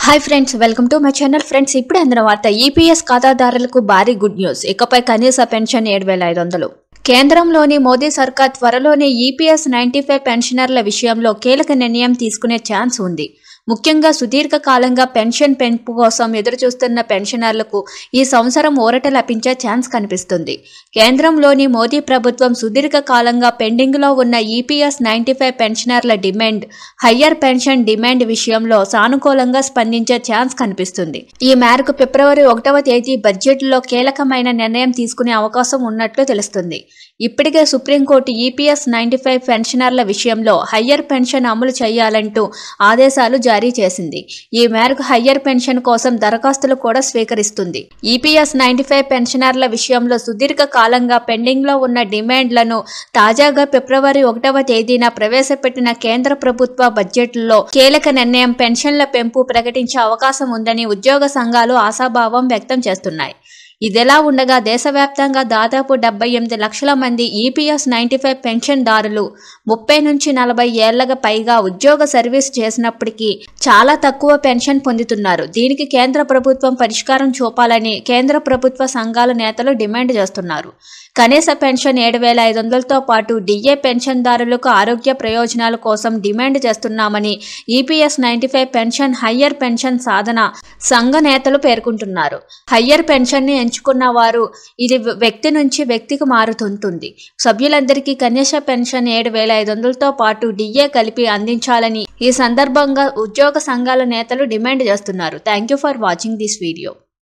High friends welcome to my channel friends इप्पुडे अंदिन वार्ता ईपीएस खातादारुलकु भारी गुड न्यूज़ इकपై కనీస పెన్షన్ 7500 కేంద్రంలోని మోదీ సర్కార్ త్వరలోనే ఈపీఎస్ 95 పెన్షనర్ల విషయంలో కీలక నిర్ణయం తీసుకునే ఛాన్స్ ఉంది. ముఖ్యంగా సుదీర్ఘ కాలంగా పెన్షన్ పెంపు కోసం ఎదురుచూస్తున్న పెన్షనర్లకు ఈ సంవత్సరం ఊరట లభించే ఛాన్స్ కనిపిస్తుంది. కేంద్రంలోని మోదీ ప్రభుత్వం సుదీర్ఘ కాలంగా పెండింగ్లో ఉన్న ఈపీఎస్ 95 పెన్షనర్ల డిమాండ్, హయ్యర్ పెన్షన్ డిమాండ్ విషయంలో సానుకూలంగా స్పందించే ఛాన్స్ కనిపిస్తుంది. ఈ మేరకు ఫిబ్రవరి 1వ తేదీ బడ్జెట్లో కీలకమైన నిర్ణయం తీసుకునే అవకాశం ఉన్నట్లు తెలుస్తుంది. ఇప్పటికే సుప్రీంకోర్టు ఈపీఎస్ 95 పెన్షనర్ల విషయంలో హయ్యర్ పెన్షన్ అమలు చేయాలంటూ ఆదేశాలు జారీ చేసింది. ఈ మేరకు హయ్యర్ పెన్షన్ కోసం దరఖాస్తులు కూడా స్వీకరిస్తుంది. ఈపీఎస్ 95 పెన్షనర్ల విషయంలో సుదీర్ఘ కాలంగా పెండింగ్లో ఉన్న డిమాండ్లను తాజాగా ఫిబ్రవరి 1వ తేదీన ప్రవేశపెట్టిన కేంద్ర ప్రభుత్వ బడ్జెట్లో కీలక నిర్ణయం పెన్షన్ల పెంపు ప్రకటించే అవకాశం ఉందని ఉద్యోగ సంఘాలు ఆశాభావం వ్యక్తం చేస్తున్నాయి. ఇదిలా ఉండగా దేశవ్యాప్తంగా దాదాపు 78 లక్షల మంది ఈపీఎస్ 95 పెన్షన్దారులు 30 నుంచి 40 ఏళ్లకు పైగా ఉద్యోగ సర్వీస్ చేసినప్పటికీ చాలా తక్కువ పెన్షన్ పొందుతున్నారు. దీనికి కేంద్ర ప్రభుత్వం పరిష్కారం చూపాలని కేంద్ర ప్రభుత్వ సంఘాల నేతలు డిమాండ్ చేస్తున్నారు. కనీస పెన్షన్ 7500తో పాటు డిఏ పెన్షన్దారులకు ఆరోగ్య ప్రయోజనాల కోసం డిమాండ్ చేస్తున్నామని ఈపీఎస్ 95 పెన్షన్ హయ్యర్ పెన్షన్ సాధన సంఘ నేతలు పేర్కొంటున్నారు. హయ్యర్ పెన్షన్ని ఎంచుకున్న వారు ఇది వ్యక్తి నుంచి వ్యక్తికి మారుతుంటుంది. సభ్యులందరికీ కనీస పెన్షన్ 7500తో పాటు డిఏ కలిపి అందించాలని ఈ సందర్భంగా ఉద్యోగ సంఘాల నేతలు డిమాండ్ చేస్తున్నారు. Thank you for watching this video.